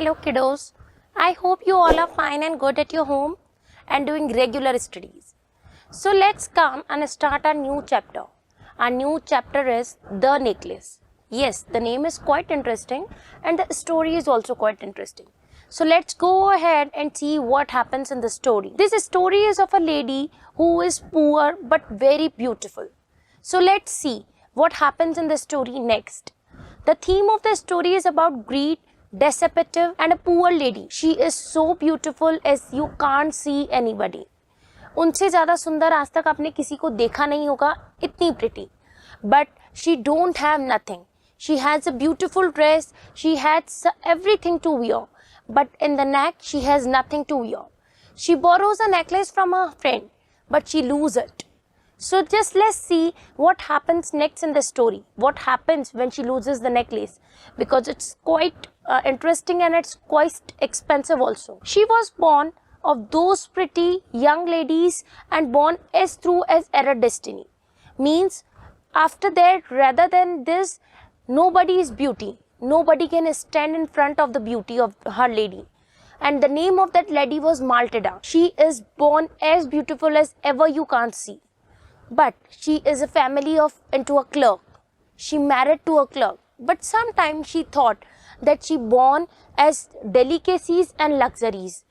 Hello kiddos, I hope you all are fine and good at your home and doing regular studies. So let's come and start our new chapter. Our new chapter is The Necklace. Yes, the name is quite interesting and the story is also quite interesting. So let's go ahead and see what happens in the story. This story is of a lady who is poor but very beautiful. So let's see what happens in the story next. The theme of the story is about greed, deceptive and a poor lady. She is so beautiful as you can't see anybody. उनसे ज़्यादा सुंदर आज तक आपने किसी को देखा नहीं होगा, इतनी pretty. But she don't have nothing. She has a beautiful dress. She has everything to wear. But in the neck, she has nothing to wear. She borrows a necklace from her friend, but she loses it. So just let's see what happens next in the story. What happens when she loses the necklace? Because it's quite interesting and it's quite expensive also. She was born of those pretty young ladies and born as through as error destiny. Means after that, rather than this, nobody is beauty. Nobody can stand in front of the beauty of her lady. And the name of that lady was Maltida. She is born as beautiful as ever you can't see. But she is a family into a clerk. She married to a clerk. But sometimes she thought that she born as delicacies and luxuries.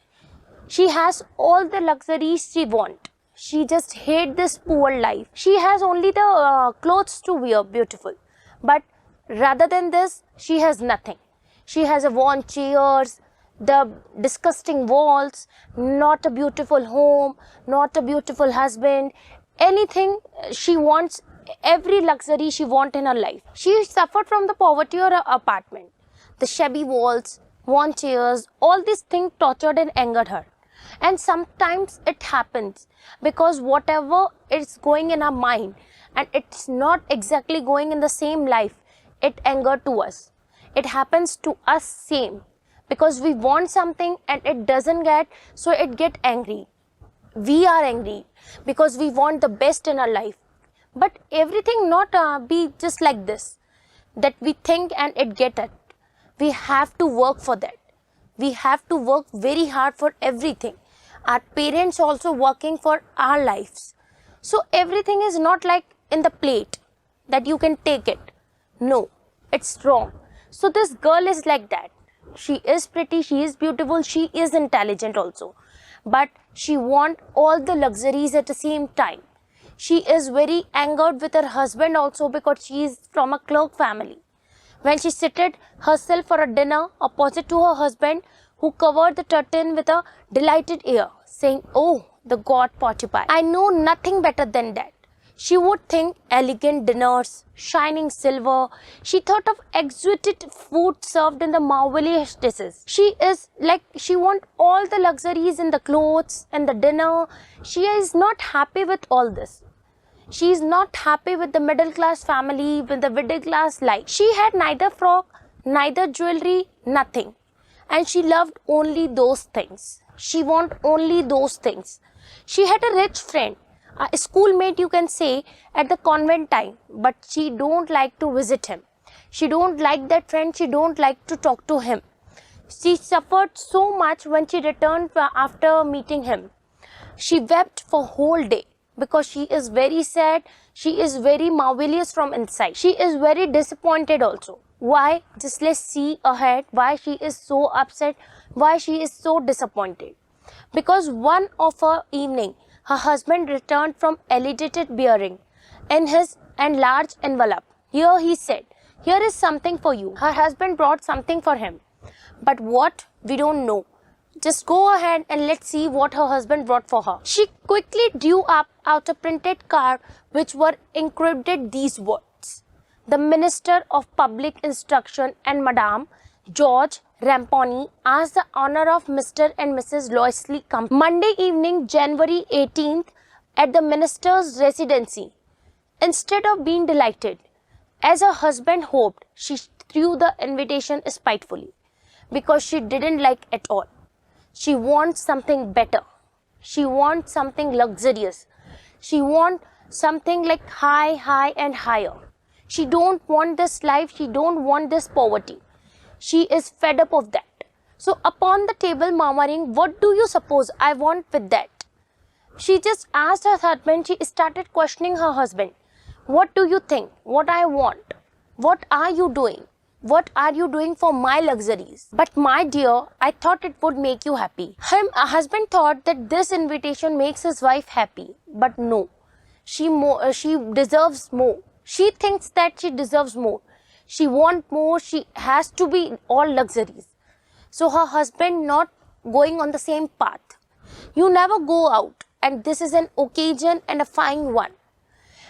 She has all the luxuries she want. She just hate this poor life. She has only the clothes to wear, beautiful. But rather than this, she has nothing. She has a worn chairs, the disgusting walls, not a beautiful home, not a beautiful husband. Anything she wants, every luxury she wants in her life. She suffered from the poverty of her apartment. The shabby walls, worn chairs, all these things tortured and angered her. And sometimes it happens because whatever is going in our mind and it's not exactly going in the same life, it angered to us. It happens to us same because we want something and it doesn't get, so it get angry. We are angry because we want the best in our life. But everything not be just like this, that we think and it get it. We have to work for that. We have to work very hard for everything. Our parents also working for our lives. So everything is not like in the plate that you can take it. No, it's wrong. So this girl is like that. She is pretty, she is beautiful, she is intelligent also. But she wants all the luxuries at the same time. She is very angered with her husband also because she is from a clerk family. When she seated herself for a dinner opposite to her husband, who covered the curtain with a delighted air, saying, "Oh, the god Potipharn, I know nothing better than that." She would think elegant dinners, shining silver. She thought of exquisite food served in the marvelous dishes. She is like, she wants all the luxuries in the clothes and the dinner. She is not happy with all this. She is not happy with the middle class family, with the middle class life. She had neither frock, neither jewelry, nothing. And she loved only those things. She wanted only those things. She had a rich friend, a schoolmate you can say, at the convent time, but she don't like to visit him. She don't like that friend, she don't like to talk to him. She suffered so much when she returned after meeting him. She wept for whole day because she is very sad, she is very marvelous from inside. She is very disappointed also. Why? Just let's see ahead why she is so upset, why she is so disappointed. Because one of her evening, her husband returned from elevated bearing in his large envelope. Here he said, "Here is something for you." Her husband brought something for him. But what? We don't know. Just go ahead and let's see what her husband brought for her. She quickly drew out a printed card which were encrypted these words. The Minister of Public Instruction and Madame George Ramponi asked the honor of Mr. and Mrs. Loisley Company. Monday evening, January 18th, at the minister's residency. Instead of being delighted, as her husband hoped, she threw the invitation spitefully because she didn't like it at all. She wants something better. She wants something luxurious. She wants something like high and higher. She don't want this life. She don't want this poverty. She is fed up of that. So upon the table murmuring, what do you suppose I want with that? She just asked her husband, she started questioning her husband. What do you think? What I want? What are you doing? What are you doing for my luxuries? But my dear, I thought it would make you happy. Her husband thought that this invitation makes his wife happy. But no, she deserves more. She thinks that she deserves more. She wants more. She has to be all luxuries. So her husband not going on the same path. You never go out, and this is an occasion and a fine one.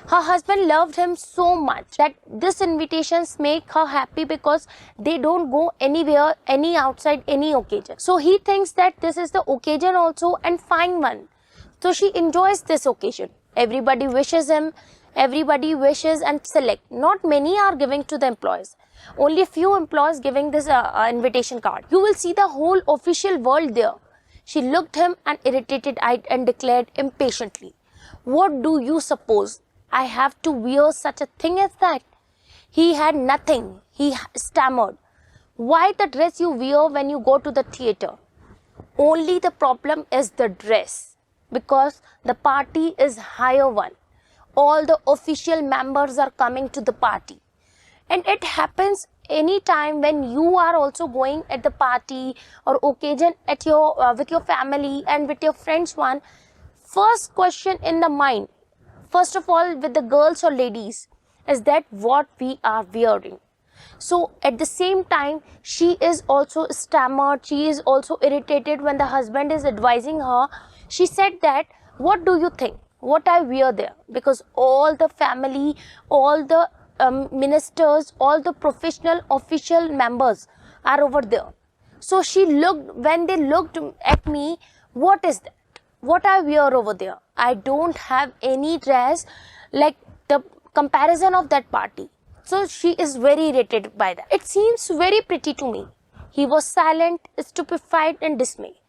Her husband loved him so much that this invitations make her happy because they don't go anywhere, any outside, any occasion. So he thinks that this is the occasion also and fine one. So she enjoys this occasion. Everybody wishes him, everybody wishes and select. Not many are giving to the employees. Only a few employees giving this invitation card. You will see the whole official world there. She looked him and irritated-eyed and declared impatiently, "What do you suppose? I have to wear such a thing as that?" He had nothing. He stammered. "Why the dress you wear when you go to the theatre?" "Only the problem is the dress, because the party is higher one. All the official members are coming to the party. And it happens any time when you are also going at the party or occasion at your with your family and with your friends one. First question in the mind, first of all with the girls or ladies, is that what we are wearing." So at the same time, she is also stammered. She is also irritated when the husband is advising her. She said that, "What do you think? What I wear there? Because all the family, all the ministers, all the professional official members are over there." So she looked, when they looked at me, "What is that? What I wear over there? I don't have any dress like the comparison of that party." So she is very irritated by that. "It seems very pretty to me." He was silent, stupefied and dismayed,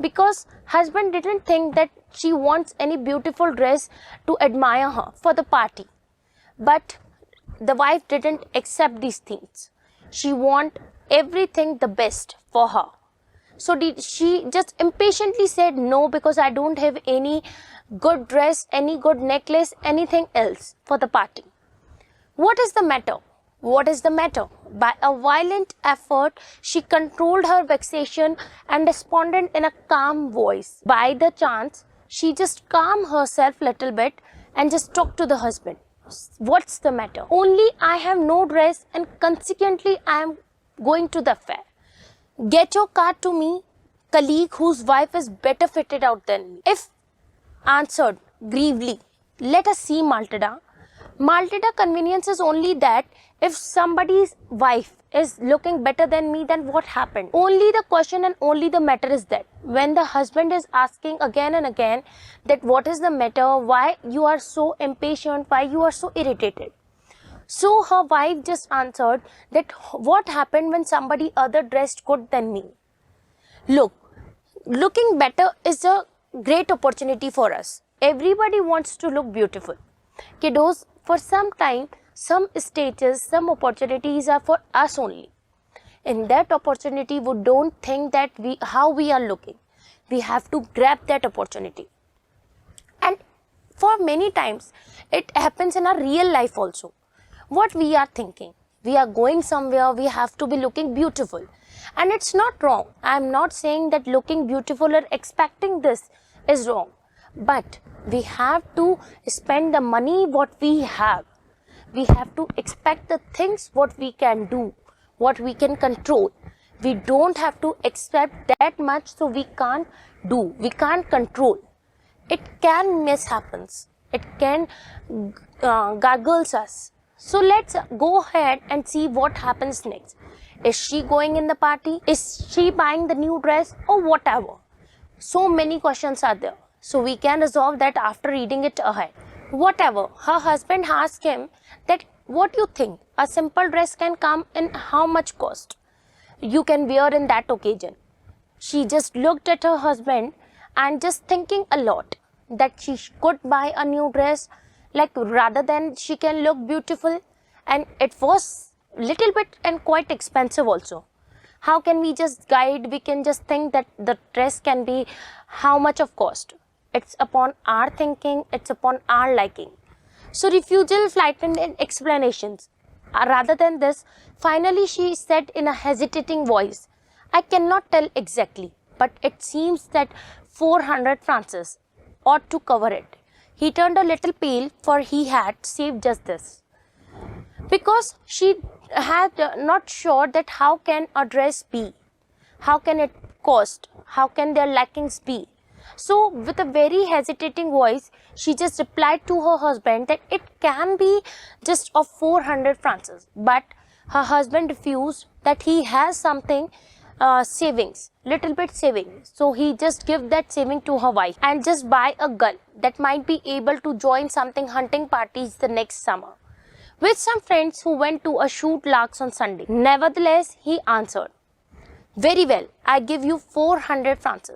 because husband didn't think that she wants any beautiful dress to admire her for the party. But the wife didn't accept these things. She want everything the best for her. So she just impatiently said, "No, because I don't have any good dress, any good necklace, anything else for the party." "What is the matter? What is the matter?" By a violent effort, she controlled her vexation and responded in a calm voice. By the chance, she just calmed herself a little bit and just talked to the husband. "What's the matter?" "Only I have no dress and consequently I am going to the fair. Get your card to me, colleague whose wife is better fitted out than me." If answered gravely, "Let us see, Maltada." Maltada convenience is only that if somebody's wife is looking better than me, then what happened? Only the question and only the matter is that when the husband is asking again and again that what is the matter, why you are so impatient, why you are so irritated. So her wife just answered that what happened when somebody other dressed good than me? Looking better is a great opportunity for us. Everybody wants to look beautiful. Kiddos, for some time, some stages, some opportunities are for us only. In that opportunity, we don't think that how we are looking. We have to grab that opportunity. And for many times, it happens in our real life also. What we are thinking, we are going somewhere, we have to be looking beautiful. And it's not wrong. I am not saying that looking beautiful or expecting this is wrong. But we have to spend the money what we have. We have to expect the things what we can do, what we can control. We don't have to expect that much so we can't do, we can't control. It can mishappens. It can gargles us. So let's go ahead and see what happens next. Is she going in the party? Is she buying the new dress or whatever? So many questions are there. So we can resolve that after reading it ahead. Whatever, her husband asked him that what you think a simple dress can come in how much cost you can wear in that occasion. She just looked at her husband and just thinking a lot that she could buy a new dress, like rather than she can look beautiful, and it was little bit and quite expensive also. How can we just guide? We can just think that the dress can be how much of cost. It's upon our thinking, it's upon our liking. So refusal, flightened in explanations. Rather than this, finally she said in a hesitating voice, I cannot tell exactly, but it seems that 400 francs ought to cover it. He turned a little pale, for he had saved just this. Because she had not sure that how can a dress be, how can it cost, how can their lackings be. So with a very hesitating voice, she just replied to her husband that it can be just of 400 francs. But her husband refused, that he has something savings, little bit saving. So he just give that saving to her wife and just buy a gun that might be able to join something hunting parties the next summer with some friends who went to a shoot larks on Sunday. Nevertheless, he answered, very well, I give you 400 francs.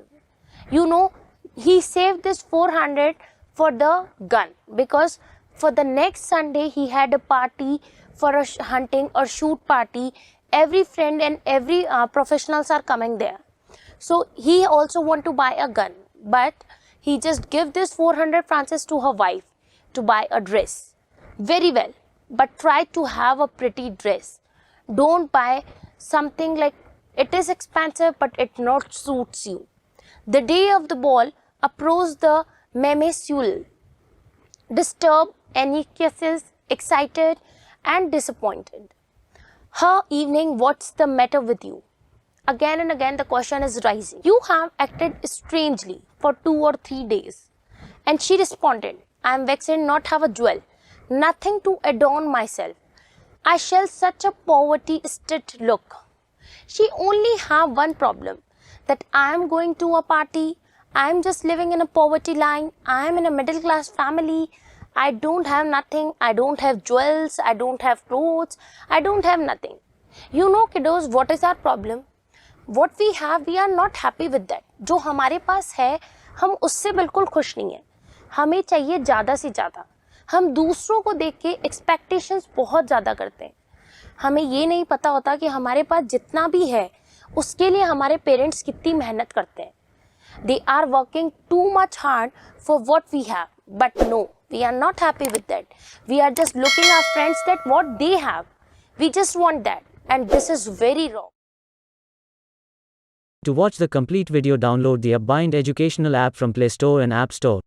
You know, he saved this 400 for the gun, because for the next Sunday he had a party for a hunting or shoot party. Every friend and every professionals are coming there. So he also want to buy a gun, but he just give this 400 francs to her wife to buy a dress. Very well, but try to have a pretty dress. Don't buy something like it is expensive but it not suits you. The day of the ball approached the Memesul, disturbed, anxious, excited and disappointed. Her evening, what's the matter with you? Again and again the question is rising. You have acted strangely for 2 or 3 days. And she responded, I am vexed not have a jewel, nothing to adorn myself. I shall such a poverty-stricken look. She only have one problem, that I am going to a party, I am just living in a poverty line, I am in a middle class family, I don't have nothing, I don't have jewels, I don't have clothes, I don't have nothing. You know kiddos, what is our problem? What we have, we are not happy with that. जो हमारे पास है, हम उससे बिल्कुल खुश नहीं हैं. हमें चाहिए ज़्यादा से ज़्यादा. हम दूसरों को देख के एक्सपेक्टेशंस बहुत ज़्यादा करते हैं. हमें ये नहीं पता होता कि हमारे पास जितना भी है, उसके लिए हमारे पेरेंट्स कितनी मेहनत करते हैं. They are working too much hard for what we have. But no, we are not happy with that. We are just looking at our friends that what they have. We just want that. And this is very wrong. To watch the complete video, download the Upbind educational app from Play Store and App Store.